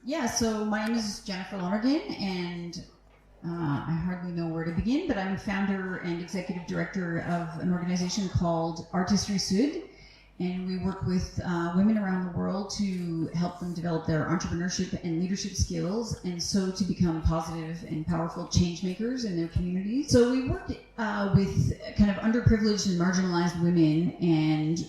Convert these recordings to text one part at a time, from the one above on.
Yeah, so my name is Jennifer Lonergan, and I hardly know where to begin, but I'm founder and executive director of an organization called Artistry Sud, and we work with women around the world to help them develop their entrepreneurship and leadership skills, and so to become positive and powerful change makers in their communities. So we work with kind of underprivileged and marginalized women, and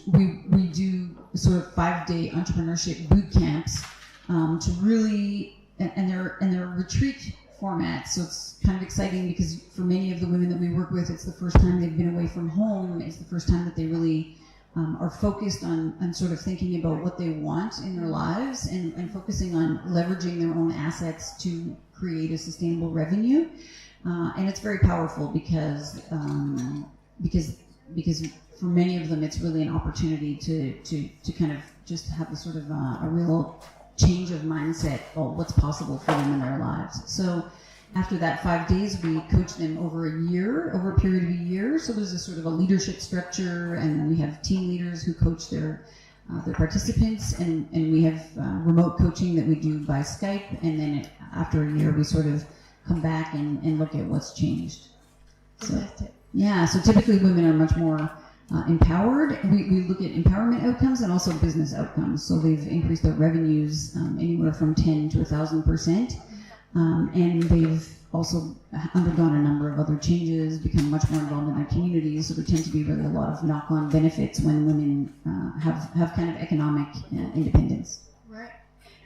we do sort of 5-day entrepreneurship boot camps to really, and they're retreat formats. So it's kind of exciting because for many of the women that we work with, it's the first time they've been away from home. It's the first time that they really are focused on sort of thinking about what they want in their lives and focusing on leveraging their own assets to create a sustainable revenue. And it's very powerful because for many of them, it's really an opportunity to kind of just have a sort of a real change of mindset about what's possible for them in their lives. So after that 5 days, we coach them over a period of a year. So there's a sort of a leadership structure, and we have team leaders who coach their participants, and we have remote coaching that we do by Skype. And then after a year, we sort of come back and look at what's changed. So, yeah, so typically women are much more empowered. We look at empowerment outcomes and also business outcomes. So they've increased their revenues anywhere from 10 to 1,000%. And they've also undergone a number of other changes, become much more involved in their communities. So there tend to be really a lot of knock-on benefits when women have kind of economic independence. Right.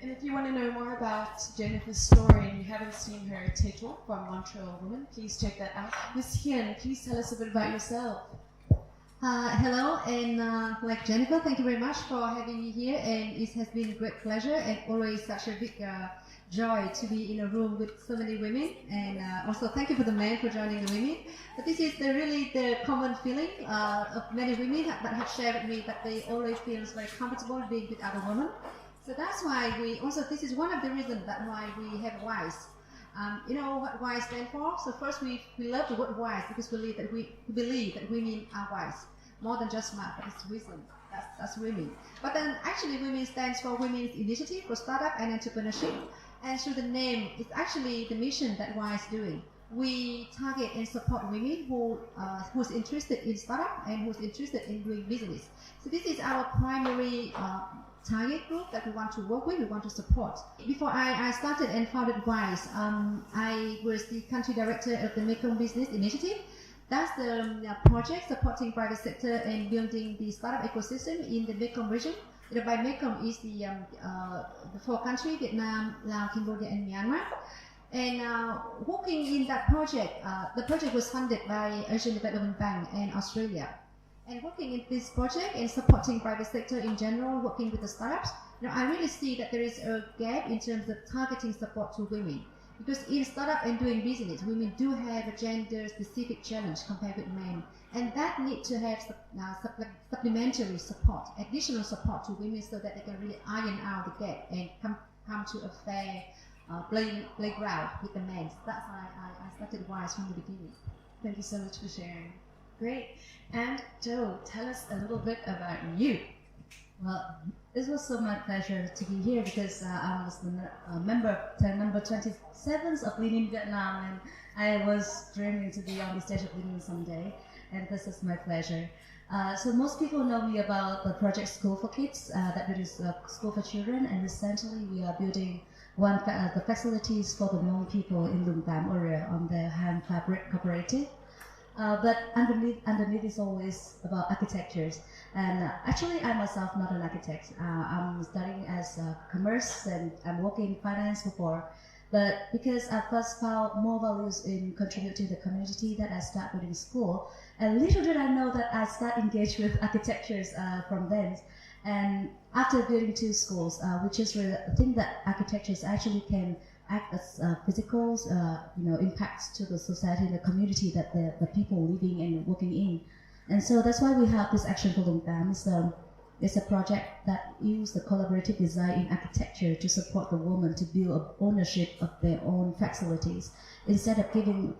And if you want to know more about Jennifer's story and you haven't seen her TED Talk from Montreal Women, please check that out. Ms. Hien, please tell us a bit about yourself. Hello, and like Jennifer, thank you very much for having me here, and it has been a great pleasure and always such a big joy to be in a room with so many women, and also thank you for the men for joining the women. But this is really the common feeling of many women that have shared with me that they always feel very comfortable being with other women. So that's why this is one of the reasons that why we have WISE. You know what WISE stands for? So first we love the word WISE because we believe that women are wise. More than just smart, but it's wisdom. That's women. But then actually women stands for Women's Initiative for Startup and Entrepreneurship. And through the name, it's actually the mission that WISE is doing. We target and support women who's interested in startup and who's interested in doing business. So this is our primary target group that we want to work with, we want to support. Before I started and founded WISE, I was the country director of the Mekong Business Initiative. That's the project supporting private sector and building the startup ecosystem in the Mekong region. By Mekong is the 4 countries, Vietnam, Laos, Cambodia, and Myanmar. And working in that project, the project was funded by Asian Development Bank and Australia. And working in this project and supporting private sector in general, working with the startups, I really see that there is a gap in terms of targeting support to women. Because in startup and doing business, women do have a gender-specific challenge compared with men. And that need to have supplementary support, additional support to women so that they can really iron out the gap and come to a fair playground with the men. So that's why I started WISE from the beginning. Thank you so much for sharing. Great. And Joe, tell us a little bit about you. Well, it was so my pleasure to be here because I was the member 27 of Leading Vietnam, and I was dreaming to be on the stage of Leading someday, and this is my pleasure. So most people know me about the project School for Kids, that is a school for children, and recently we are building the facilities for the young people in Lung Tam area on the hand fabric cooperative. But underneath is always about architectures. And actually, I myself not an architect. I'm studying as commerce and I'm working in finance before. But because I first found more values in contributing to the community that I start within school, and little did I know that I start engaged with architectures from then. And after building 2 schools, we just really think that architectures actually can act as physical impacts to the society and the community that the people living and working in. And so that's why we have this action for Lung Tam. It's a project that uses the collaborative design in architecture to support the women to build ownership of their own facilities. Instead of giving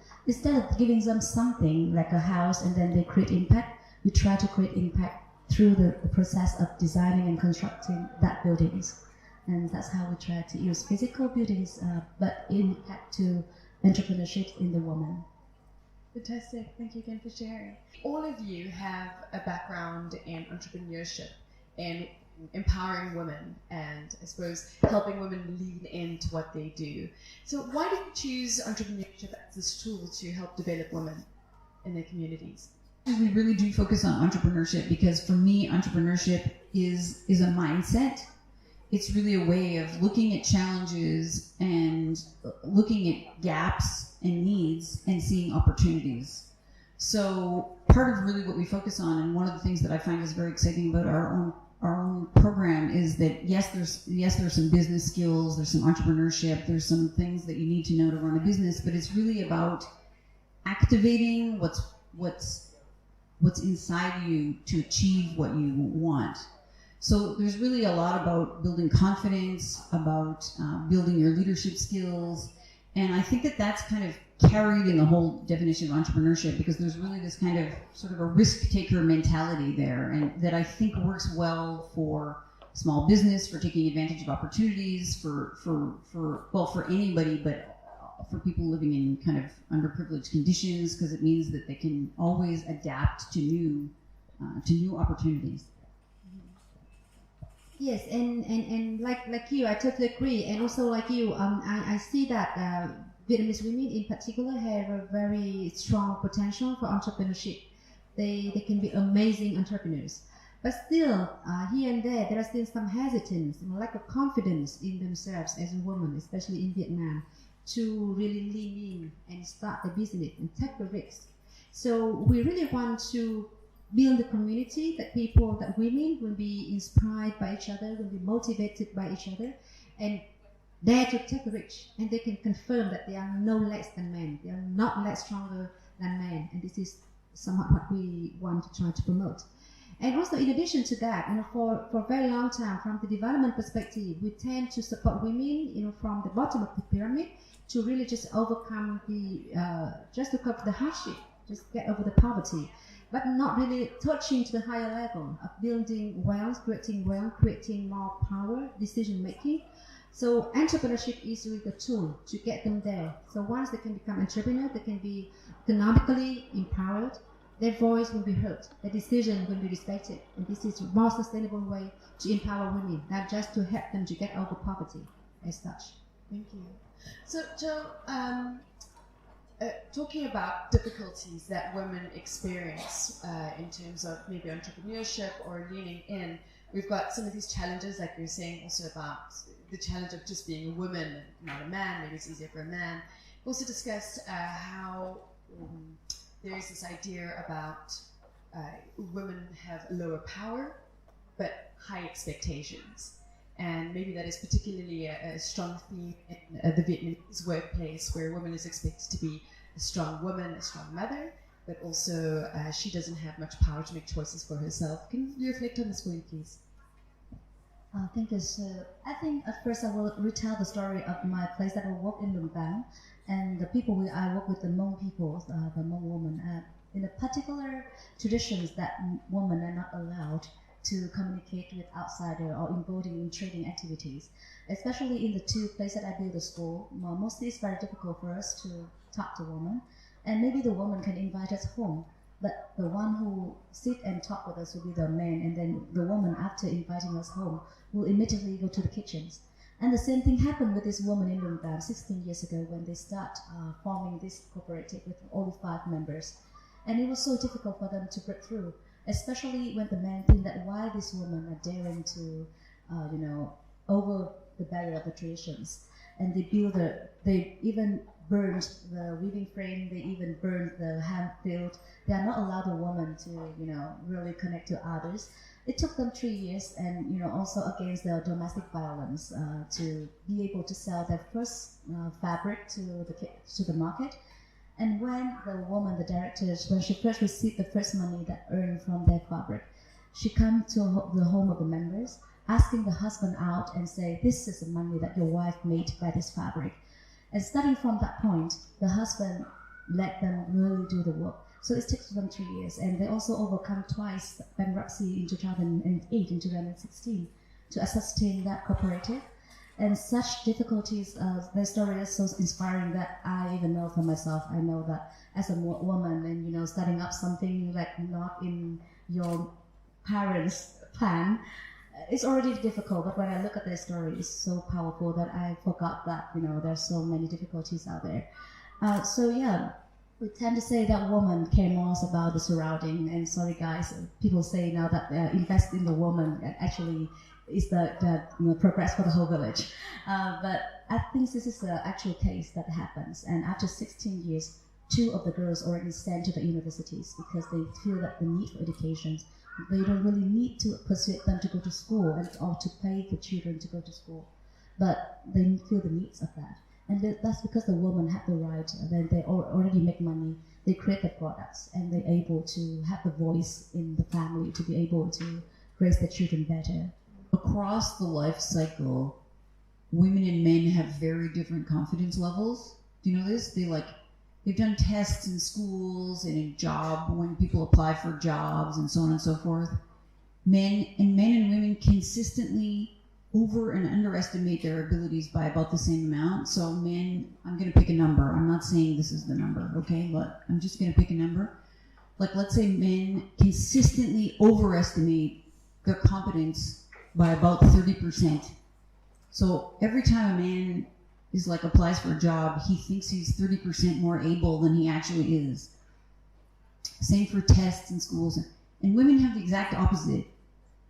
them something like a house and then they create impact, we try to create impact through the process of designing and constructing that buildings. And that's how we try to use physical beauties, but impact to entrepreneurship in the woman. Fantastic. Thank you again for sharing. All of you have a background in entrepreneurship and empowering women and I suppose helping women lean into what they do. So why did you choose entrepreneurship as this tool to help develop women in their communities? We really do focus on entrepreneurship because for me, entrepreneurship is a mindset. It's really a way of looking at challenges and looking at gaps and needs and seeing opportunities. So part of really what we focus on, and one of the things that I find is very exciting about our own program, is that there's some business skills, there's some entrepreneurship, there's some things that you need to know to run a business, but it's really about activating what's inside you to achieve what you want. So there's really a lot about building confidence, about building your leadership skills, and I think that that's kind of carried in the whole definition of entrepreneurship, because there's really this kind of sort of a risk-taker mentality there, and that I think works well for small business, for taking advantage of opportunities, for anybody, but for people living in kind of underprivileged conditions, because it means that they can always adapt to new opportunities. Yes, and like you, I totally agree. And also like you, I see that Vietnamese women in particular have a very strong potential for entrepreneurship. They can be amazing entrepreneurs. But still, here and there are still some hesitance and lack of confidence in themselves as a woman, especially in Vietnam, to really lean in and start a business and take the risk. So we really want to build a community that women will be inspired by each other, will be motivated by each other, and dare to take a risk. And they can confirm that they are no less than men. They are not less stronger than men. And this is somewhat what we want to try to promote. And also, in addition to that, for a very long time, from the development perspective, we tend to support women, from the bottom of the pyramid to really just overcome just to cover the hardship, just get over the poverty, but not really touching to the higher level of building wealth, creating more power, decision making. So entrepreneurship is really the tool to get them there. So once they can become entrepreneurs, they can be economically empowered, their voice will be heard, their decision will be respected, and this is a more sustainable way to empower women, not just to help them to get over poverty as such. Thank you. So, Joe, talking about difficulties that women experience in terms of maybe entrepreneurship or leaning in, we've got some of these challenges, like you're saying, also about the challenge of just being a woman and not a man. Maybe it's easier for a man. We also discussed how there is this idea about women have lower power, but high expectations. And maybe that is particularly a strong theme in the Vietnamese workplace, where a woman is expected to be a strong woman, a strong mother, but also she doesn't have much power to make choices for herself. Can you reflect on this for me, please? Thank you. So I think at first I will retell the story of my place that I work in Long Bang, and the people I work with, the Hmong people, the Hmong women. In the particular traditions that women are not allowed to communicate with outsider or involved in trading activities, especially in the two places that I build a school. Mostly it's very difficult for us to talk to women, and maybe the woman can invite us home, but the one who sit and talk with us will be the man, and then the woman, after inviting us home, will immediately go to the kitchens. And the same thing happened with this woman in Long Bang 16 years ago when they start forming this cooperative with only 5 members. And it was so difficult for them to break through, especially when the men think that why these women are daring to, over the barrier of the traditions. And they even burned the weaving frame, they even burned the hand field. They are not allowed a woman to, really connect to others. It took them 3 years, and also against the domestic violence, to be able to sell their first fabric to the market. And when the woman, the director, when she first received the first money that earned from their fabric, she came to the home of the members, asking the husband out and say, "This is the money that your wife made by this fabric." And starting from that point, the husband let them really do the work. So it takes them 3 years, and they also overcome twice bankruptcy in 2008 and 2016. to sustain that cooperative. And such difficulties, their story is so inspiring that I even know for myself. I know that as a woman, and starting up something like not in your parents' plan, it's already difficult. But when I look at their story, it's so powerful that I forgot that there's so many difficulties out there. So yeah, we tend to say that woman care most about the surrounding. And sorry guys, people say now that invest in the woman actually is the progress for the whole village. But I think this is the actual case that happens. And after 16 years, 2 of the girls already sent to the universities because they feel that the need for education. They don't really need to persuade them to go to school or to pay the children to go to school, but they feel the needs of that. And that's because the women have the right, then they already make money, they create the products, and they're able to have the voice in the family to be able to raise the children better. Across the life cycle, women and men have very different confidence levels. Do you know this? They've done tests in schools and in job when people apply for jobs and so on and so forth. Men and women consistently over and underestimate their abilities by about the same amount. So men, I'm going to pick a number. I'm not saying this is the number, okay? But I'm just going to pick a number. Like, let's say men consistently overestimate their competence by about 30%. So every time a man is applies for a job, he thinks he's 30% more able than he actually is. Same for tests in schools. And women have the exact opposite.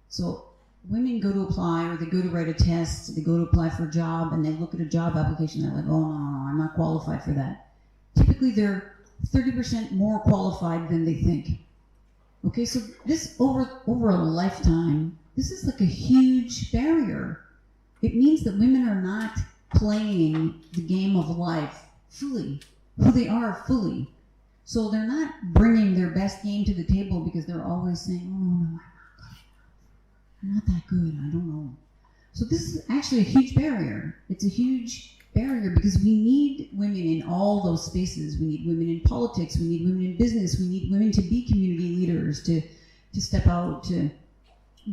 So women go to apply, or they go to write a test, they go to apply for a job, and they look at a job application, they're like, oh no, I'm not qualified for that. Typically they're 30% more qualified than they think. Okay, so this over a lifetime, this is a huge barrier. It means that women are not playing the game of life fully, who they are fully. So they're not bringing their best game to the table because they're always saying, oh no, I'm not that good, I don't know. So this is actually a huge barrier. It's a huge barrier because we need women in all those spaces. We need women in politics, we need women in business, we need women to be community leaders, to step out, to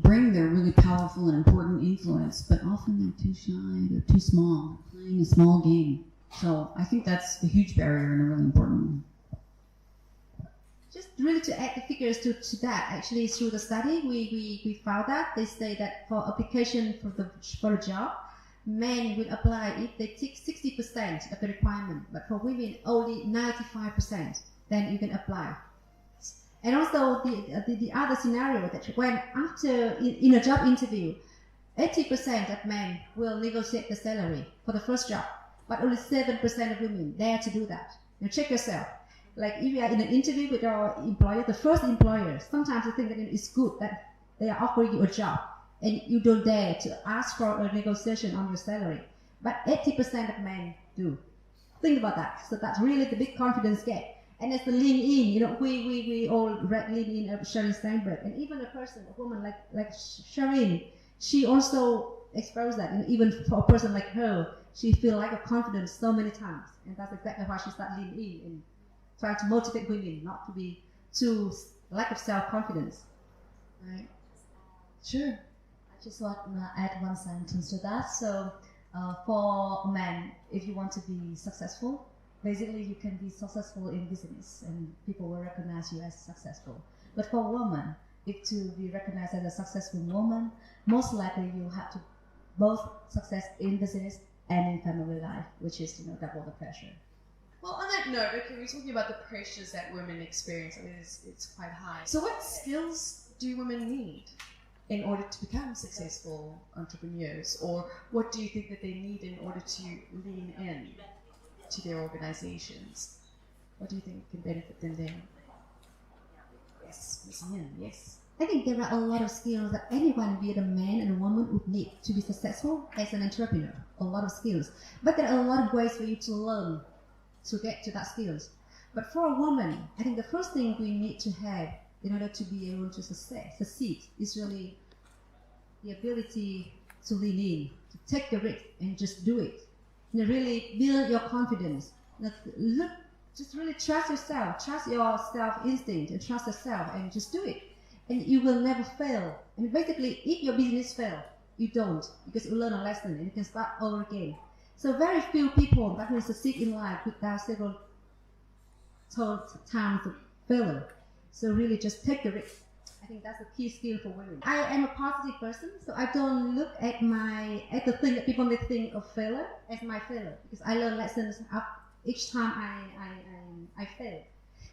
bring their really powerful and important influence, but often they're too shy, they're too small, playing a small game. So I think that's a huge barrier and a really important one. Just really to add the figures to that, actually through the study, we found that they say that for application for a job, men will apply if they tick 60% of the requirement, but for women only 95%, then you can apply. And also the other scenario that when after in a job interview, 80% of men will negotiate the salary for the first job, but only 7% of women dare to do that. Now check yourself. Like if you are in an interview with your employer, the first employer, sometimes you think that it's good that they are offering you a job and you don't dare to ask for a negotiation on your salary. But 80% of men do. Think about that. So that's really the big confidence gap. And as the lean in, we all read lean in of Sheryl Sandberg, and even a woman like Sheryl, she also expressed that. And even for a person like her, she feel lack of confidence so many times, and that's exactly why she started lean in and trying to motivate women not to be too lack of self-confidence. Right? Sure. I just want to add one sentence to that. So for men, if you want to be successful, basically you can be successful in business and people will recognize you as successful. But for a woman, if to be recognized as a successful woman, most likely you have to both success in business and in family life, which is double the pressure. Well, on that note, okay, we're talking about the pressures that women experience. I mean, it's quite high. So what skills do women need in order to become successful entrepreneurs? Or what do you think that they need in order to lean in to their organizations? What do you think can benefit them there? Yes, Ms. Yin, yes. I think there are a lot of skills that anyone, be it a man and a woman, would need to be successful as an entrepreneur. A lot of skills. But there are a lot of ways for you to learn to get to that skills. But for a woman, I think the first thing we need to have in order to be able to succeed is really the ability to lean in, to take the risk and just do it. Really build your confidence. Just really trust yourself, trust your self-instinct, and trust yourself, and just do it. And you will never fail. And basically, if your business fails, you don't, because you learn a lesson and you can start over again. So very few people that will succeed in life without several times of failure. So really just take the risk. I think that's a key skill for women. I am a positive person, so I don't look at the thing that people may think of failure as my failure, because I learn lessons up each time I fail.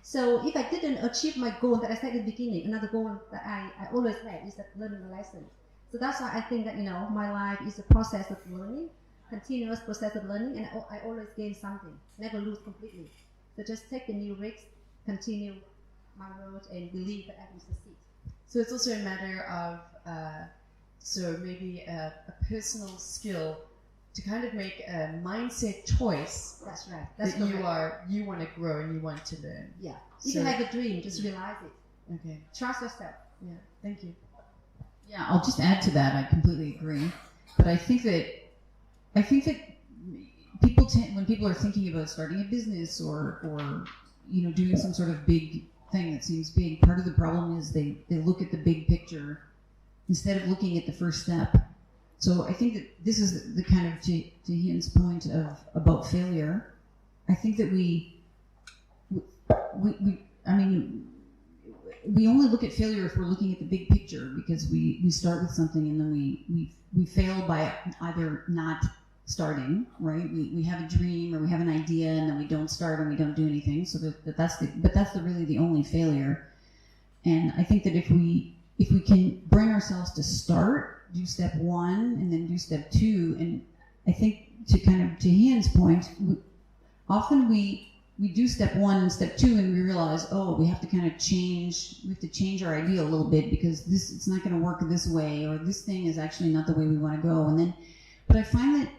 So if I didn't achieve my goal that I set at the beginning, another goal that I always had is that learning the lesson. So that's why I think that my life is a process of learning, continuous process of learning, and I always gain something, never lose completely. So just take the new risks, continue my road, and believe that I can succeed. So it's also a matter of so maybe a personal skill to kind of make a mindset choice. That's right. That's that you want to grow and you want to learn. Yeah. If you have a dream, just realize it. Okay. Trust yourself. Yeah. Thank you. Yeah, I'll just add to that. I completely agree. But I think that people when people are thinking about starting a business or doing some sort of big thing that seems big, part of the problem is they look at the big picture instead of looking at the first step. So I think that this is the kind of, to Ian's point about failure, I think that we only look at failure if we're looking at the big picture, because we start with something and then we fail by either not starting, right? We have a dream or we have an idea and then we don't start and we don't do anything. So that's really the only failure. And I think that if we can bring ourselves to start, do step one and then do step two, and I think to Ian's point, often we do step one and step two and we realize, we have to change our idea a little bit because it's not going to work this way, or this thing is actually not the way we want to go. And then, but I find that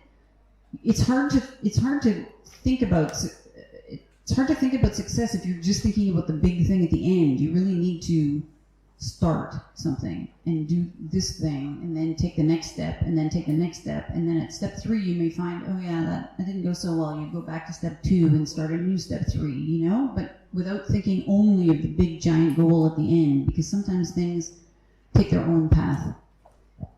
it's hard to think about success if you're just thinking about the big thing at the end. You really need to start something and do this thing and then take the next step and then take the next step, and then at step 3 you may find, that didn't go so well. You go back to step 2 and start a new step 3, but without thinking only of the big giant goal at the end, because sometimes things take their own path.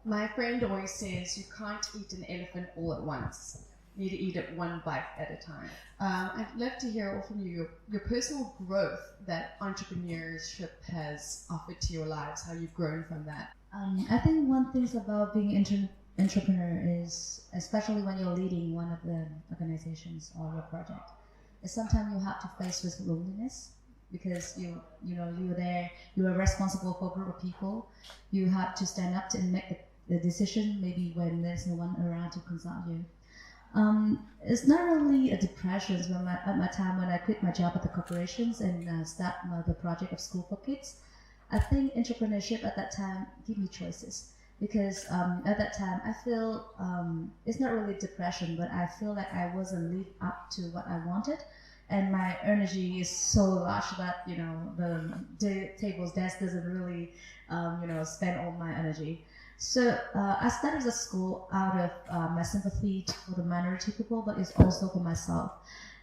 My friend always says you can't eat an elephant all at once. You need to eat it one bite at a time. I'd love to hear all from you your personal growth that entrepreneurship has offered to your lives, how you've grown from that. I think one thing about being an entrepreneur is, especially when you're leading one of the organizations or your project, is sometimes you have to face with loneliness, because you're there, you are responsible for a group of people. You have to stand up and make the decision, maybe when there's no one around to consult you. It's not really a depression. At my time when I quit my job at the corporations and start the project of School for Kids, I think entrepreneurship at that time gave me choices, because at that time I feel it's not really depression, but I feel like I wasn't lived up to what I wanted, and my energy is so large that the table's desk doesn't really spend all my energy. So I started the school out of my sympathy for the minority people, but it's also for myself.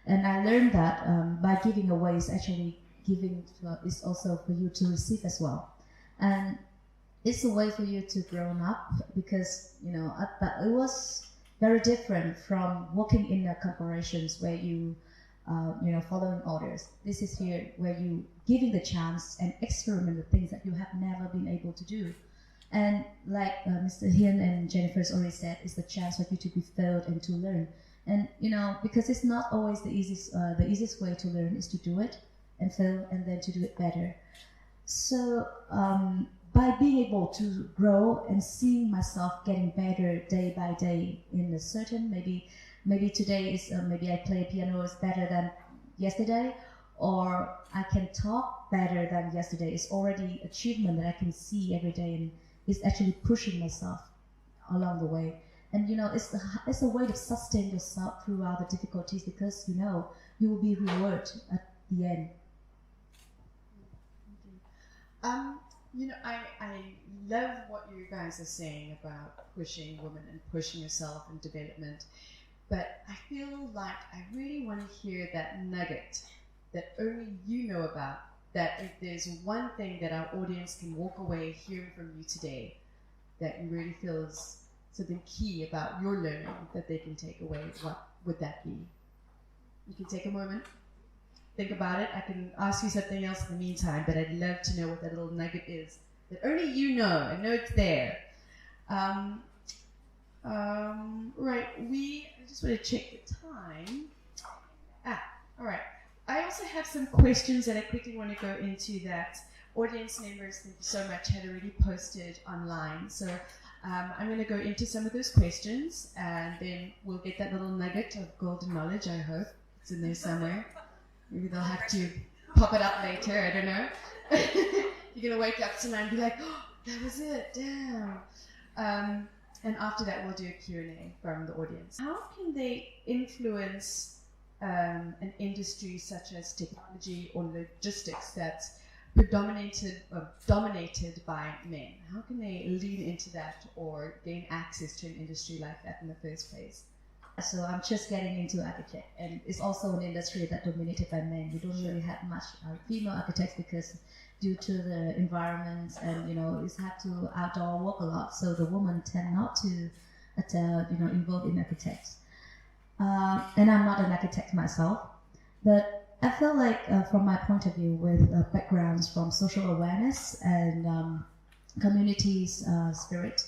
And I learned that by giving away is actually giving is also for you to receive as well. And it's a way for you to grow up, because it was very different from working in the corporations where you following orders. This is here where you giving the chance and experiment the things that you have never been able to do. And like Mr. Hian and Jennifer's already said, it's the chance for you to be failed and to learn. And because it's not always the easiest way to learn is to do it and fail and then to do it better. So by being able to grow and seeing myself getting better day by day in a certain, maybe today is maybe I play piano is better than yesterday, or I can talk better than yesterday. It's already achievement that I can see every day, and it's actually pushing myself along the way. And it's a way to sustain yourself throughout the difficulties, because you will be rewarded at the end. I love what you guys are saying about pushing women and pushing yourself and development, but I feel like I really want to hear that nugget that only you know about, that if there's one thing that our audience can walk away hearing from you today that you really feel is something key about your learning that they can take away, what would that be? You can take a moment, think about it. I can ask you something else in the meantime, but I'd love to know what that little nugget is that only you know. I know it's there. Right, I just want to check the time. All right. I also have some questions that I quickly want to go into that audience members, thank you so much, had already posted online. So I'm going to go into some of those questions, and then we'll get that little nugget of golden knowledge, I hope. It's in there somewhere. Maybe they'll have to pop it up later, I don't know. You're going to wake up tonight and be like, oh, that was it, damn. And after that, we'll do a Q&A from the audience. How can they influence an industry such as technology or logistics that's dominated by men? How can they lean into that or gain access to an industry like that in the first place? So I'm just getting into architect, and it's also an industry that dominated by men. We don't really have much female architects because due to the environment, and it's had to outdoor work a lot, so the women tend not to involve in architects. And I'm not an architect myself, but I feel like from my point of view, with backgrounds from social awareness and communities spirit,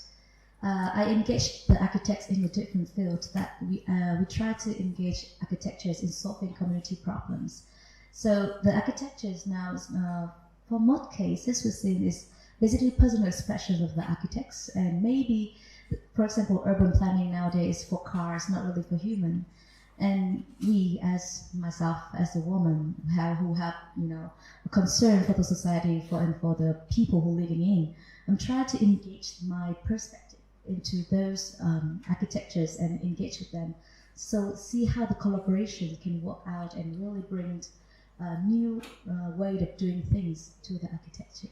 I engage the architects in a different field that we try to engage architectures in solving community problems. So the architectures now, for most cases, we're seeing is basically personal expressions of the architects, and maybe, for example, urban planning nowadays for cars, not really for human. And we, as myself, as a woman, who have a concern for the society and for the people who are living in, I'm trying to engage my perspective into those architectures and engage with them. So see how the collaboration can work out and really bring a new way of doing things to the architecture.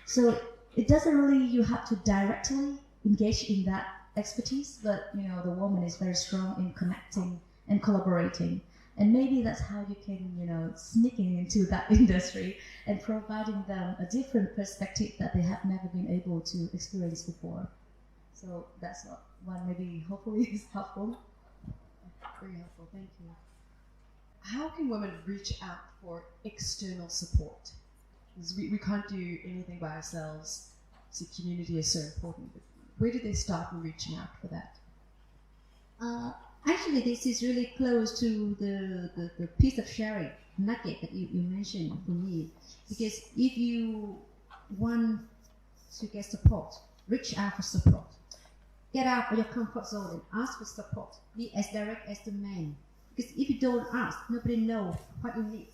So it doesn't really, you have to directly engage in that expertise, but the woman is very strong in connecting and collaborating, and maybe that's how you can sneaking into that industry and providing them a different perspective that they have never been able to experience before. So that's one maybe hopefully is helpful. Very helpful, thank you. How can women reach out for external support? Because we can't do anything by ourselves, so community is so important. But where do they start in reaching out for that? Actually, this is really close to the piece of sharing nugget that you mentioned for me. Because if you want to get support, reach out for support. Get out of your comfort zone and ask for support. Be as direct as the man. Because if you don't ask, nobody knows what you need.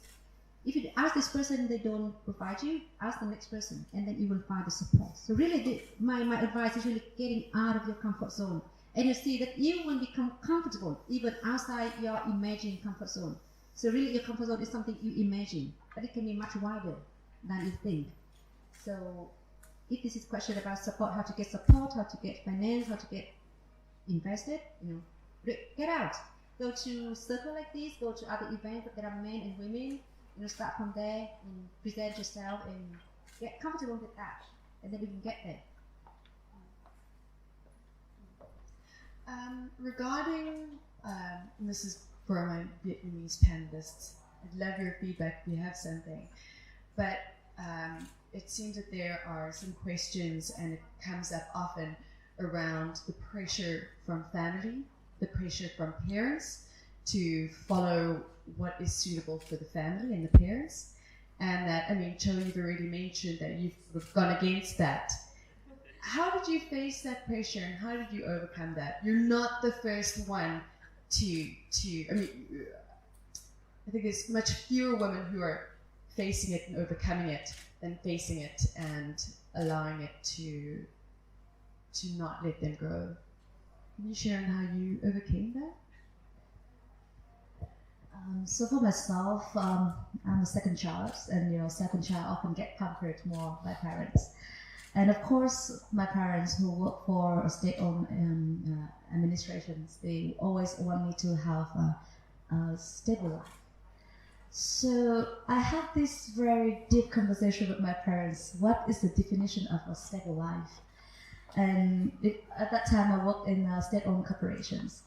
If you ask this person, they don't provide you, ask the next person, and then you will find the support. So really, my advice is really getting out of your comfort zone. And you see that you will become comfortable even outside your imagined comfort zone. So really, your comfort zone is something you imagine, but it can be much wider than you think. So if this is a question about support, how to get support, how to get finance, how to get invested, get out. Go to circle like this, go to other events that there are men and women, start from there and present yourself and get comfortable with that, and then you can get there. Regarding, and this is for my Vietnamese panelists, I'd love your feedback if you have something, but it seems that there are some questions, and it comes up often around the pressure from family, the pressure from parents to follow what is suitable for the family and the parents. And that, Cho, you've already mentioned that you've sort of gone against that. How did you face that pressure, and how did you overcome that? You're not the first one to I think there's much fewer women who are facing it and overcoming it than facing it and allowing it to not let them grow. Can you share on how you overcame that? So for myself, I'm a second child, and second child often get pampered more by parents. And of course, my parents who work for a state-owned administrations, they always want me to have a stable life. So I had this very deep conversation with my parents. What is the definition of a stable life? And at that time, I worked in state-owned corporations.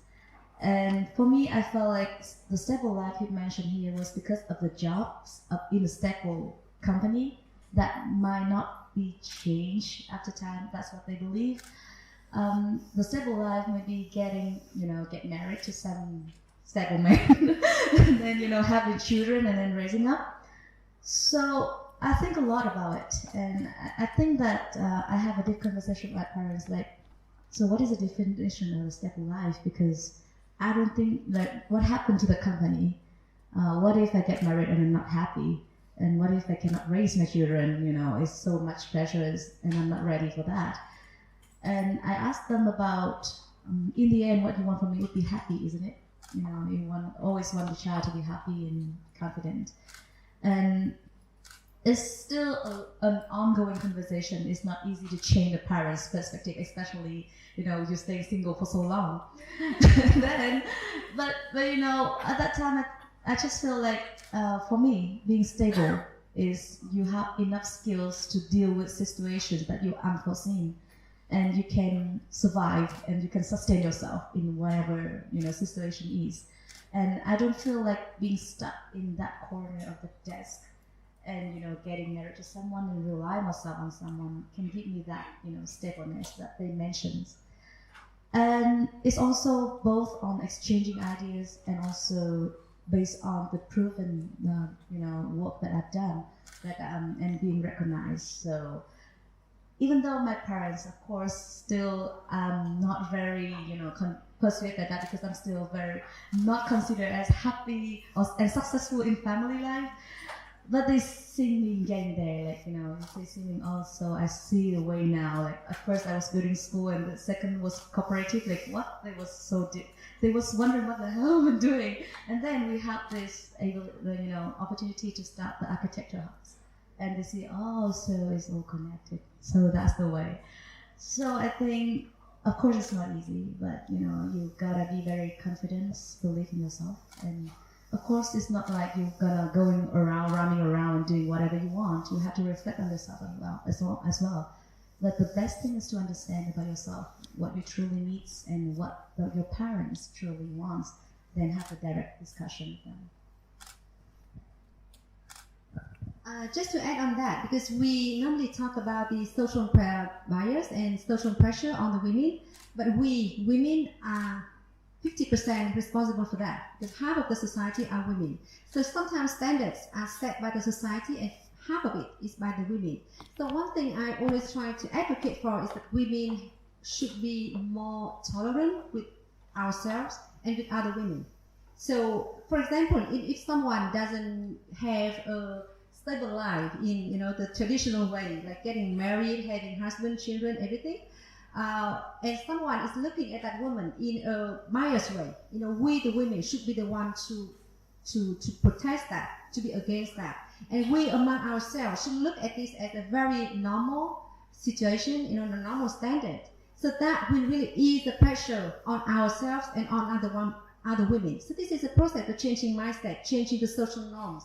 And for me, I felt like the stable life you mentioned here was because of the jobs in a stable company that might not be changed after time. That's what they believe. The stable life may be get married to some stable man, and then having children and then raising up. So I think a lot about it, and I think that I have a deep conversation with my parents. Like, so what is the definition of a stable life? Because I don't think that what happened to the company. What if I get married and I'm not happy? And what if I cannot raise my children? It's so much pressure, and I'm not ready for that. And I asked them about, in the end, what you want from me would be happy, isn't it? You always want the child to be happy and confident. And it's still an ongoing conversation. It's not easy to change the parents' perspective, especially you stay single for so long. but at that time, I just feel like for me, being stable is you have enough skills to deal with situations that you unforeseen, and you can survive and you can sustain yourself in whatever situation is. And I don't feel like being stuck in that corner of the desk and getting married to someone and rely myself on someone can give me that stableness that they mentioned. And it's also both on exchanging ideas and also based on the proven work that I've done and being recognized. So even though my parents, of course, still not very persuaded by that, because I'm still very not considered as happy and successful in family life. But they see me getting there, they see me also. I see the way now. Like at first I was building school, and the second was cooperative. Like what? They was so deep. They was wondering what the hell I'm doing. And then we had this, opportunity to start the architecture house, and they see, oh, so it's all connected. So that's the way. So I think, of course, it's not easy, but you gotta be very confident, believe in yourself, and. Of course, it's not like you're gonna going around, running around, and doing whatever you want. You have to reflect on yourself as well. But the best thing is to understand about yourself what you truly need and what your parents truly want. Then have a direct discussion with them. Just to add on that, because we normally talk about the social bias and social pressure on the women, but we women are 50% responsible for that, because half of the society are women. So sometimes standards are set by the society and half of it is by the women. So one thing I always try to advocate for is that women should be more tolerant with ourselves and with other women. So for example, if someone doesn't have a stable life in the traditional way, like getting married, having husband, children, everything, and someone is looking at that woman in a biased way, we the women should be the one to protest that, to be against that, and we among ourselves should look at this as a very normal situation, a normal standard, so that will really ease the pressure on ourselves and on other women. So this is a process of changing mindset, changing the social norms.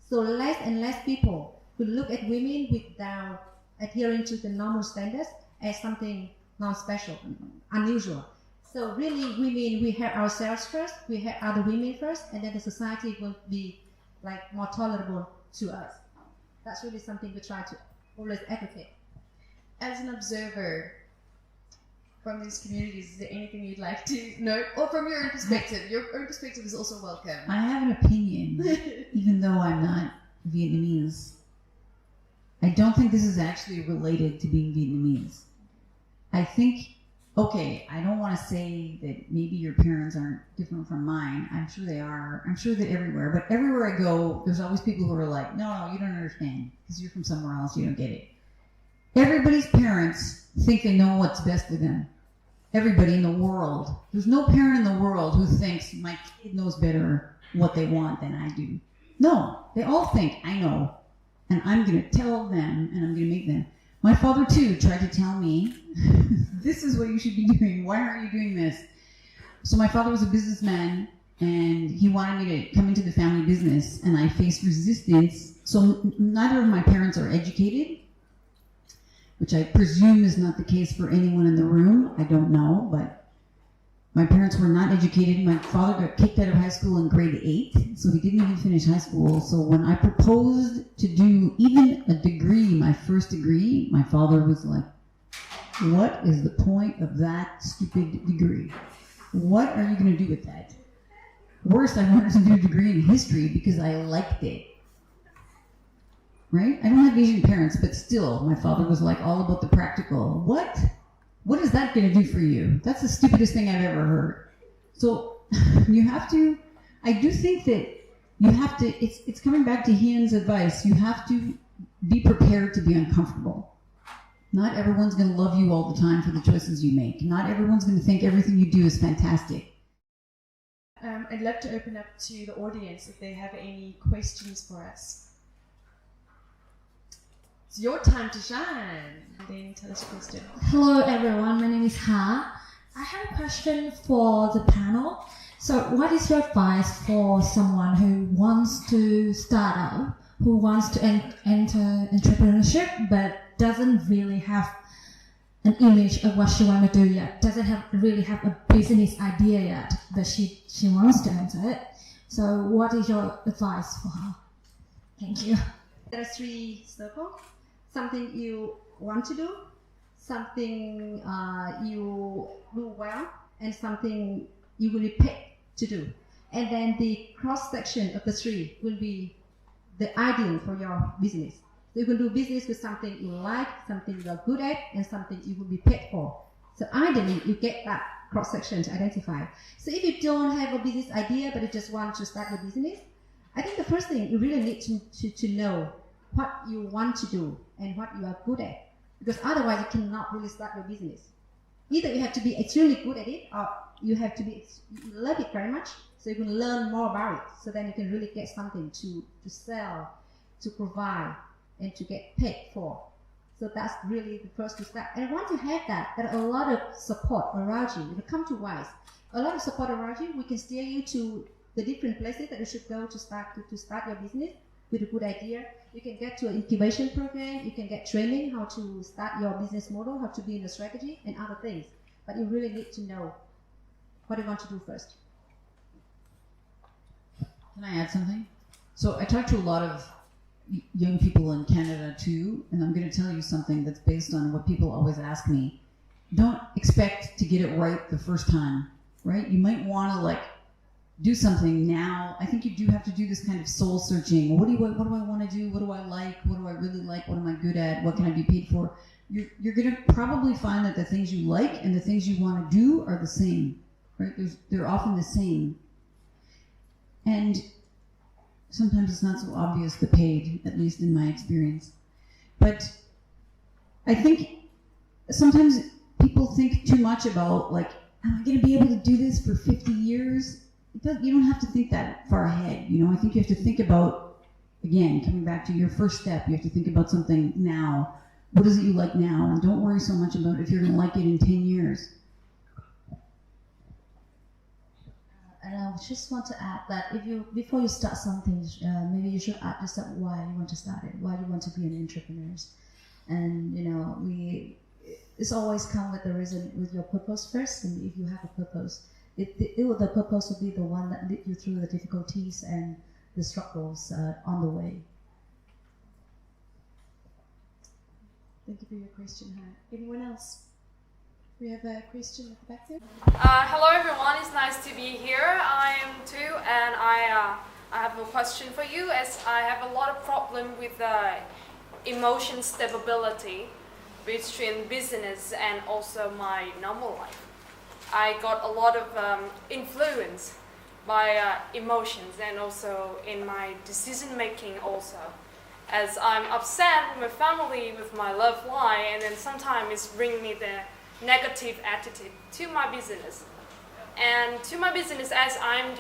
So less and less people will look at women without adhering to the normal standards as something non-special, unusual. So really, women, we have ourselves first, we have other women first, and then the society will be like more tolerable to us. That's really something we try to always advocate. As an observer from these communities, is there anything you'd like to note? Or from your own perspective? Your own perspective is also welcome. I have an opinion, even though I'm not Vietnamese. I don't think this is actually related to being Vietnamese. I think, okay, I don't want to say that maybe your parents aren't different from mine. I'm sure they are. I'm sure they're everywhere. But everywhere I go, there's always people who are like, no, you don't understand because you're from somewhere else. You don't get it. Everybody's parents think they know what's best for them. Everybody in the world. There's no parent in the world who thinks my kid knows better what they want than I do. No, they all think I know. And I'm going to tell them and I'm going to make them. My father, too, tried to tell me, this is what you should be doing. Why aren't you doing this? So my father was a businessman, and he wanted me to come into the family business, and I faced resistance. So neither of my parents are educated. which I presume is not the case for anyone in the room. I don't know, but my parents were not educated. My father got kicked out of high school in grade 8, so he didn't even finish high school. So when I proposed to do even a degree, my first degree, my father was like, what is the point of that stupid degree? What are you going to do with that? Worse, I wanted to do a degree in history because I liked it. Right? I don't have Asian parents, but still, my father was like all about the practical. What? What is that going to do for you? That's the stupidest thing I've ever heard. So you have to, I do think that you have to, it's coming back to Hian's advice. You have to be prepared to be uncomfortable. Not everyone's going to love you all the time for the choices you make. Not everyone's going to think everything you do is fantastic. I'd love to open up to the audience if they have any questions for us. It's your time to shine. Then tell us a question. Hello everyone, my name is Ha. I have a question for the panel. So what is your advice for someone who wants to start up, who wants to enter entrepreneurship but doesn't really have an image of what she wants to do yet, doesn't really have a business idea yet, but she wants to enter it. So what is your advice for her? Thank you. There are 3 circles. Something you want to do, something you do well, and something you will be paid to do. And then the cross section of the 3 will be the ideal for your business. So you can do business with something you like, something you are good at, and something you will be paid for. So ideally, you get that cross section to identify. So if you don't have a business idea, but you just want to start your business, I think the first thing you really need to know what you want to do and what you are good at, because otherwise you cannot really start your business. Either you have to be extremely good at it, or you have to be love it very much, so you can learn more about it, so then you can really get something to sell, to provide, and to get paid for. So that's really the first step. And once you have that, there are a lot of support around you. If you come to WISE, a lot of support around you. We can steer you to the different places that you should go to start your business with a good idea. You can get to an incubation program, you can get training how to start your business model, how to be in a strategy, and other things. But you really need to know what you want to do first. Can I add something? So I talk to a lot of young people in Canada too, and I'm going to tell you something that's based on what people always ask me. Don't expect to get it right the first time, right? You might want to do something now. I think you do have to do this kind of soul searching. What do I want to do? What do I like? What do I really like? What am I good at? What can I be paid for? You're going to probably find that the things you like and the things you want to do are the same, right? They're often the same. And sometimes it's not so obvious, the paid, at least in my experience. But I think sometimes people think too much about, am I going to be able to do this for 50 years? You don't have to think that far ahead. I think you have to think about, again, coming back to your first step, you have to think about something now. What is it you like now? And don't worry so much about if you're going to like it in 10 years. And I just want to add that before you start something, maybe you should ask yourself why you want to start it, why you want to be an entrepreneur. And it's always come with the reason, with your purpose first. And if you have a purpose, the purpose will be the one that lead you through the difficulties and the struggles on the way. Thank you for your question, Han. Anyone else? We have a question at the back there. Hello everyone, it's nice to be here. I am Tu, and I have a question for you, as I have a lot of problem with emotion stability between business and also my normal life. I got a lot of influence by emotions, and also in my decision making also. As I'm upset with my family, with my loved one, and then sometimes it's bring me the negative attitude to my business. And to my business, as I'm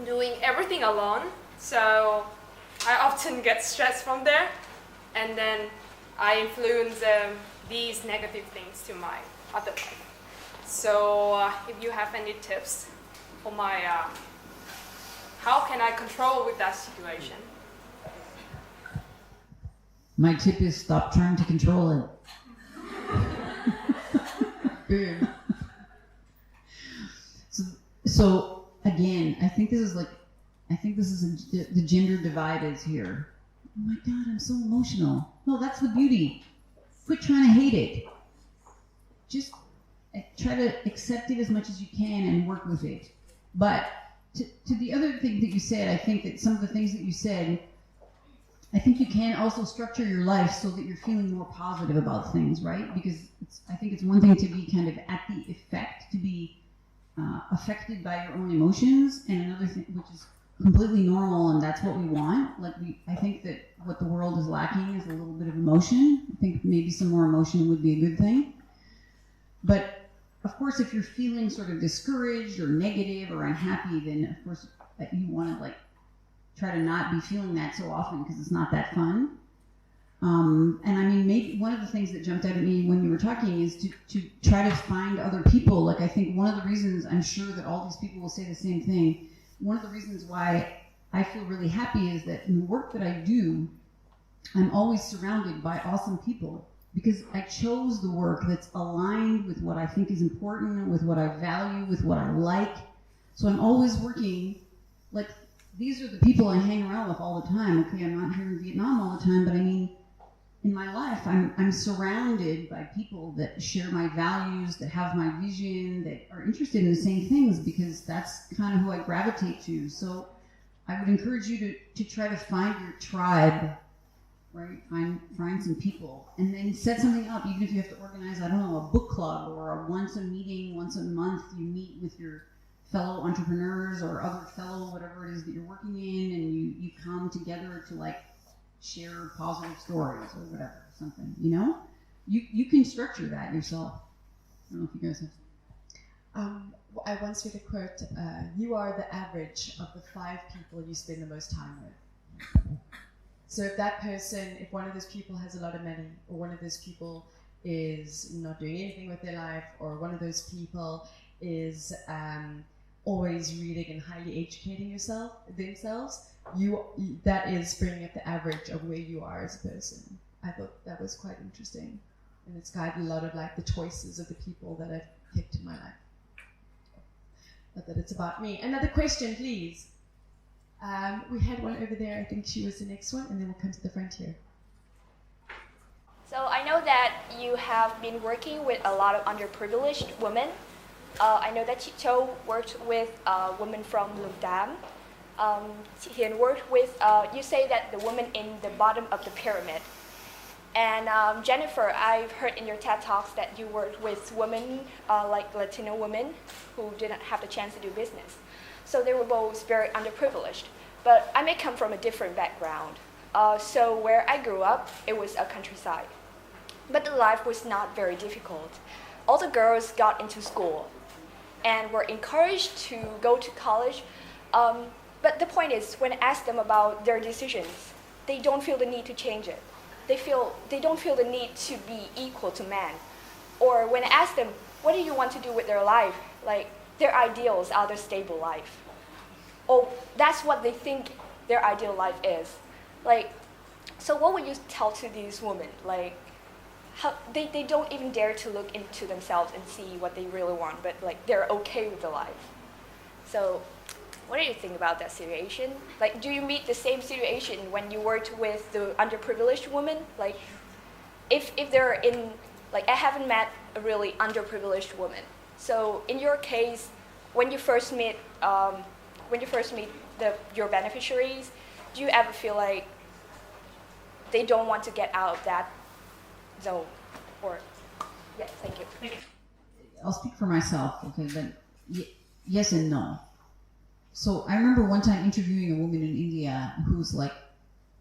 doing everything alone, so I often get stressed from there, and then I influence these negative things to my other life. So if you have any tips for my, how can I control with that situation? My tip is stop trying to control it. Boom. So again, I think this is the gender divide is here. Oh my God, I'm so emotional. No, that's the beauty. Quit trying to hate it. Just try to accept it as much as you can and work with it. But to the other thing that you said, I think that some of the things that you said, I think you can also structure your life so that you're feeling more positive about things, right? Because I think it's one thing to be kind of at the effect, to be affected by your own emotions, and another thing, which is completely normal, and that's what we want. I think that what the world is lacking is a little bit of emotion. I think maybe some more emotion would be a good thing. But of course, if you're feeling sort of discouraged or negative or unhappy, then of course you want to try to not be feeling that so often because it's not that fun. And I mean, maybe one of the things that jumped out at me when you were talking is to try to find other people. I think one of the reasons, I'm sure that all these people will say the same thing, one of the reasons why I feel really happy is that in the work that I do, I'm always surrounded by awesome people because I chose the work that's aligned with what I think is important, with what I value, with what I like. So I'm always working, these are the people I hang around with all the time. Okay, I'm not here in Vietnam all the time, but I mean, in my life, I'm surrounded by people that share my values, that have my vision, that are interested in the same things, because that's kind of who I gravitate to. So I would encourage you to try to find your tribe, right? Find some people, and then set something up, even if you have to organize, I don't know, a book club or a once a month, you meet with your fellow entrepreneurs or other fellow whatever it is that you're working in, and you come together to share positive stories or whatever, something, you can structure that yourself. I don't know if you guys have. I once read a quote, you are the average of the 5 people you spend the most time with. So if one of those people has a lot of money, or one of those people is not doing anything with their life, or one of those people is always reading and highly educating themselves, that is bringing up the average of where you are as a person. I thought that was quite interesting, and it's guided a lot of the choices of the people that I've picked in my life. Not that it's about me. Another question, please. We had one over there. I think she was the next one, and then we'll come to the front here. So I know that you have been working with a lot of underprivileged women. I know that Cho worked with women from Lundam. He worked with, you say that the women in the bottom of the pyramid. And Jennifer, I've heard in your TED Talks that you worked with women, like Latino women, who didn't have the chance to do business. So they were both very underprivileged. But I may come from a different background. So where I grew up, it was a countryside. But the life was not very difficult. All the girls got into school and were encouraged to go to college. But the point is, when I ask them about their decisions, they don't feel the need to change it. They don't feel the need to be equal to men. Or when I ask them, what do you want to do with their life? Their ideals are their stable life. Oh, that's what they think their ideal life is. So what would you tell to these women? How they don't even dare to look into themselves and see what they really want, but they're okay with the life. So what do you think about that situation? Do you meet the same situation when you worked with the underprivileged women? If they're in, I haven't met a really underprivileged woman. So in your case, when you first meet your beneficiaries, do you ever feel like they don't want to get out of that zone? Or, yeah, thank you. I'll speak for myself, okay, but yes and no. So I remember one time interviewing a woman in India who was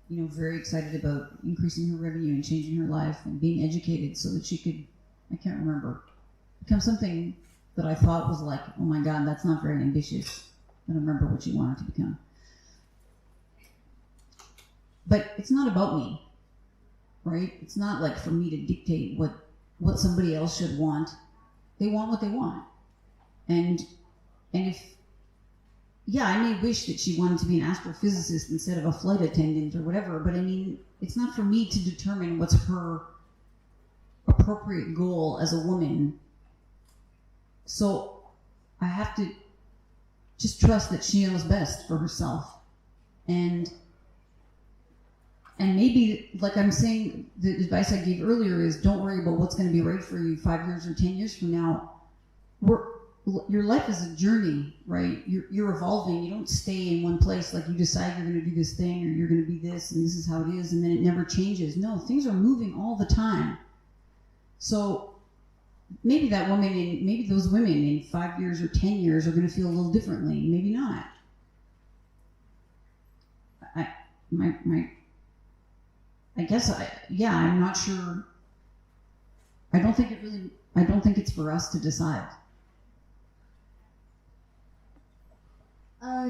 very excited about increasing her revenue and changing her life and being educated so that she could, I can't remember, become something that I thought was oh my God, that's not very ambitious. I don't remember what she wanted to become. But it's not about me, right? It's not for me to dictate what somebody else should want. They want what they want. And if, I may wish that she wanted to be an astrophysicist instead of a flight attendant or whatever, but I mean, it's not for me to determine what's her appropriate goal as a woman. So I have to just trust that she knows best for herself. And maybe, like I'm saying, the advice I gave earlier is don't worry about what's going to be right for you 5 years or 10 years from now. Your life is a journey, right? You're evolving. You don't stay in one place. Like you decide you're going to do this thing or you're going to be this and this is how it is and then it never changes. No, things are moving all the time. So maybe that woman and maybe those women in 5 years or 10 years are going to feel a little differently. Maybe not. I'm not sure. I don't think it's for us to decide.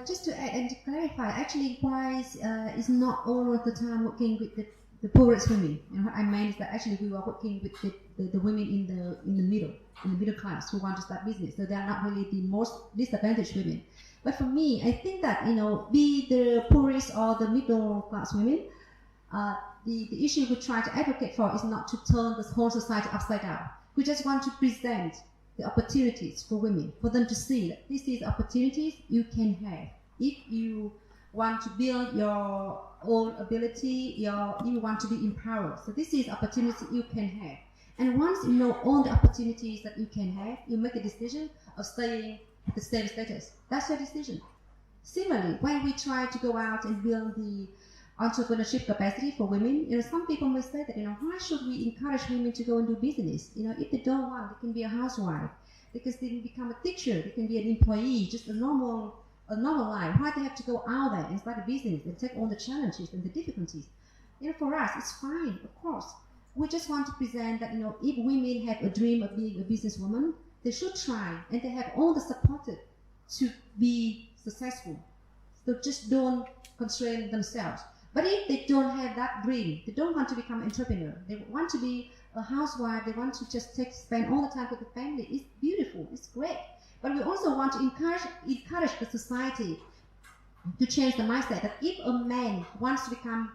Just to add and to clarify, actually, WISE is not all of the time working with the poorest women. You know, what I meant is that actually we are working with the women in the middle class who want to start business. So they are not really the most disadvantaged women. But for me, I think that be the poorest or the middle class women, the issue we try to advocate for is not to turn the whole society upside down. We just want to present the opportunities for women, for them to see that this is opportunities you can have. If you want to build your own ability, you want to be empowered. So this is opportunity you can have. And once you know all the opportunities that you can have, you make a decision of staying at the same status. That's your decision. Similarly, when we try to go out and build the entrepreneurship capacity for women, some people may say that, why should we encourage women to go and do business? If they don't want, they can be a housewife, they can become a teacher, they can be an employee, just a normal life. Why they have to go out there and start a business and take on the challenges and the difficulties? For us, it's fine, of course. We just want to present that, if women have a dream of being a businesswoman, they should try, and they have all the support to be successful. So just don't constrain themselves. But if they don't have that dream, they don't want to become an entrepreneur, they want to be a housewife, they want to just spend all the time with the family, it's beautiful, it's great. But we also want to encourage the society to change the mindset that if a man wants to become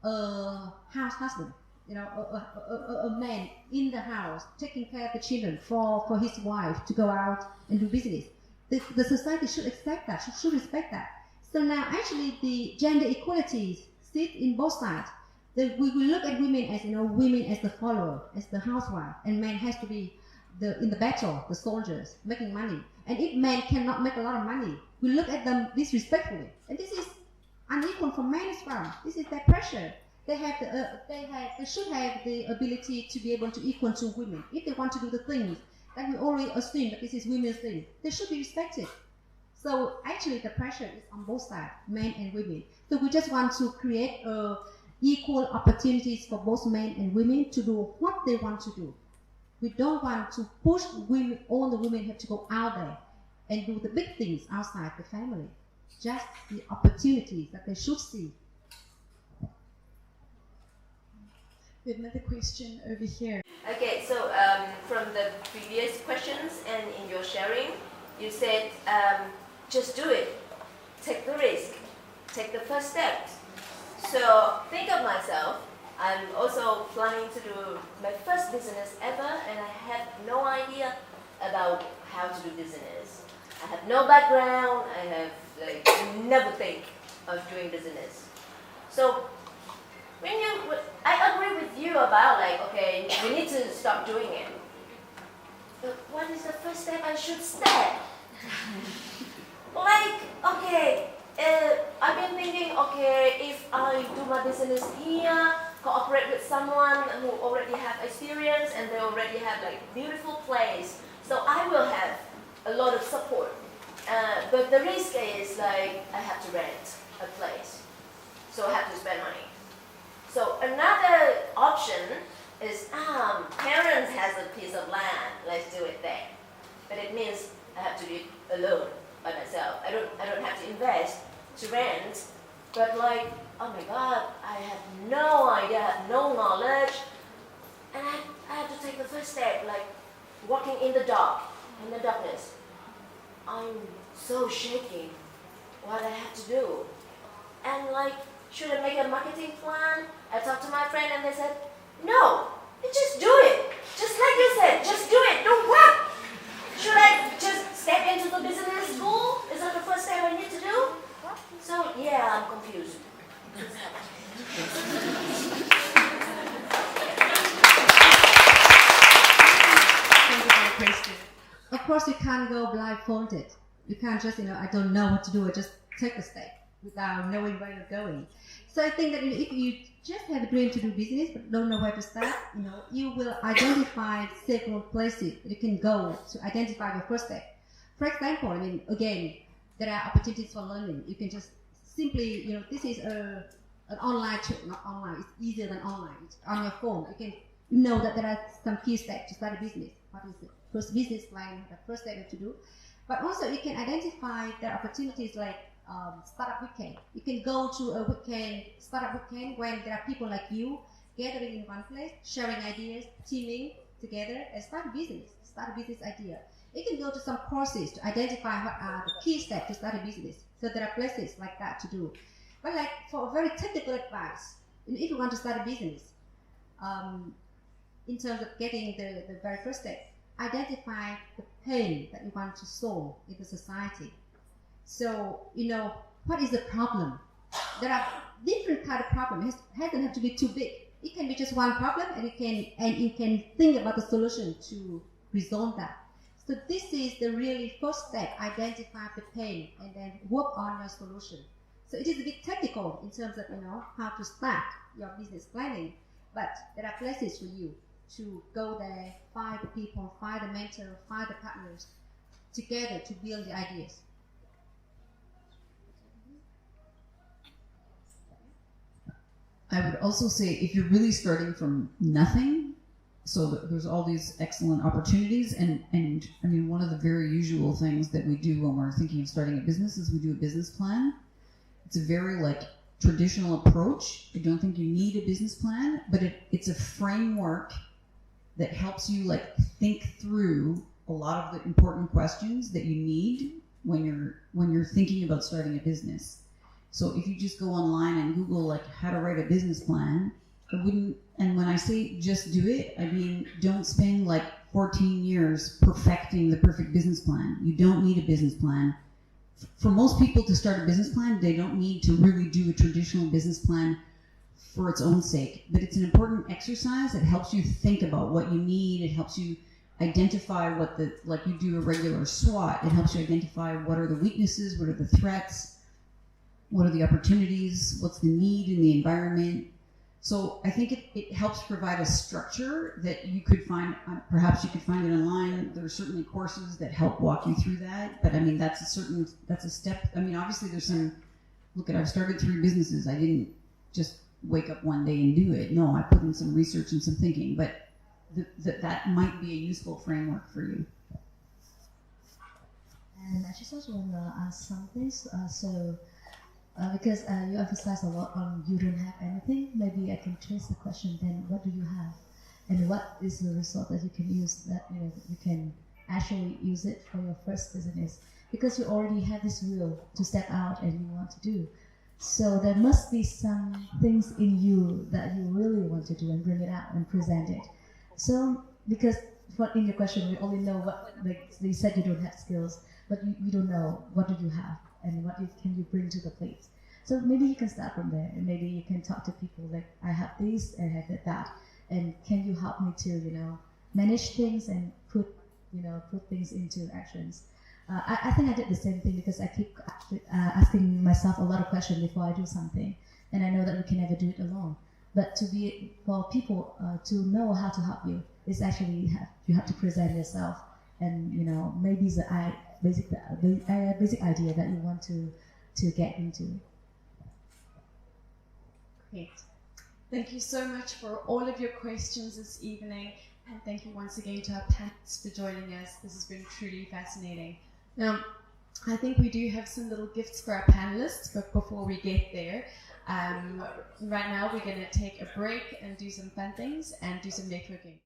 a house husband, a man in the house, taking care of the children for his wife to go out and do business, the society should accept that, should respect that. So now actually the gender equalities sit in both sides. We will look at women as women as the follower, as the housewife, and men has to be in the battle, the soldiers, making money. And if men cannot make a lot of money, we look at them disrespectfully. And this is unequal for men as well. This is their pressure. They should have the ability to be able to equal to women. If they want to do the things that we already assume that this is women's thing, they should be respected. So actually the pressure is on both sides, men and women. So we just want to create equal opportunities for both men and women to do what they want to do. We don't want to push women, all the women have to go out there and do the big things outside the family. Just the opportunities that they should see. We have another question over here. Okay, so from the previous questions and in your sharing, you said just do it, take the risk, take the first steps. So think of myself, I'm also planning to do my first business ever, and I had no idea about how to do business. I have no background, I have never think of doing business. So I agree with you about okay, we need to stop doing it. But what is the first step I should step? Okay, I've been thinking, okay, if I do my business here, cooperate with someone who already have experience and they already have beautiful place, so I will have a lot of support. But the risk is I have to rent a place, so I have to spend money. So another option is parents has a piece of land, let's do it there. But it means I have to do it alone by myself. I don't have to invest to rent. But oh my God, I have no idea, I have no knowledge, and I have to take the first step, walking in the dark, in the darkness. I'm so shaky. What I have to do? And should I make a marketing plan? I talked to my friend and they said, no, you just do it. Just like you said, just do it. Do what? Should I just step into the business school? Is that the first step I need to do? So yeah, I'm confused. Thank you for the question. Of course, you can't go blindfolded. You can't just, I don't know what to do, I just take a step without knowing where you're going. So I think that if you just have a dream to do business but don't know where to start, you will identify several places that you can go to identify your first step. For example, again, there are opportunities for learning. You can just simply, this is an online tool, not online. It's easier than online. It's on your phone. You can know that there are some key steps to start a business. What is the first business plan, the first step you have to do. But also you can identify the opportunities like startup weekend. You can go to a weekend, startup weekend, when there are people like you gathering in one place, sharing ideas, teaming together, and start a business idea. You can go to some courses to identify what are the key steps to start a business. So there are places like that to do. But like for very technical advice, if you want to start a business, in terms of getting the very first step, identify the pain that you want to solve in the society. So, what is the problem? There are different kind of problems. It doesn't have to be too big. It can be just one problem, and you can think about the solution to resolve that. So this is the really first step: identify the pain and then work on your solution. So it is a bit technical in terms of how to start your business planning, but there are places for you to go there, find the people, find the mentor, find the partners together to build the ideas. I would also say if you're really starting from nothing, so there's all these excellent opportunities, and one of the very usual things that we do when we're thinking of starting a business is we do a business plan. It's a very traditional approach. I don't think you need a business plan, but it's a framework that helps you think through a lot of the important questions that you need when you're thinking about starting a business. So if you just go online and Google how to write a business plan, I wouldn't, and when I say just do it, I mean don't spend 14 years perfecting the perfect business plan. You don't need a business plan. For most people to start a business plan, they don't need to really do a traditional business plan for its own sake, but it's an important exercise. It helps you think about what you need. It helps you identify like you do a regular SWOT. It helps you identify what are the weaknesses, what are the threats, what are the opportunities, what's the need in the environment. So I think it helps provide a structure that you could find, perhaps you could find it online. There are certainly courses that help walk you through that, but that's a step. Obviously there's I've started 3 businesses. I didn't just wake up one day and do it. No, I put in some research and some thinking, but that might be a useful framework for you. And I just also want to ask something. Because you emphasize a lot on you don't have anything, maybe I can trace the question then, what do you have? And what is the result that you can use that you can actually use it for your first business? Because you already have this will to step out and you want to do. So there must be some things in you that you really want to do and bring it out and present it. So, because in your question, we only know what, they said you don't have skills, but you don't know what do you have and what can you bring to the plate. So maybe you can start from there, and maybe you can talk to people I have this and I have that, and can you help me to manage things and put things into actions. I think I did the same thing because I keep asking myself a lot of questions before I do something, and I know that we can never do it alone. But for people to know how to help you, is actually you have to present yourself, and maybe the basic idea that you want to get into. Great. Thank you so much for all of your questions this evening, and thank you once again to our panelists for joining us. This has been truly fascinating. Now, I think we do have some little gifts for our panelists, but before we get there, right now we're going to take a break and do some fun things and do some networking.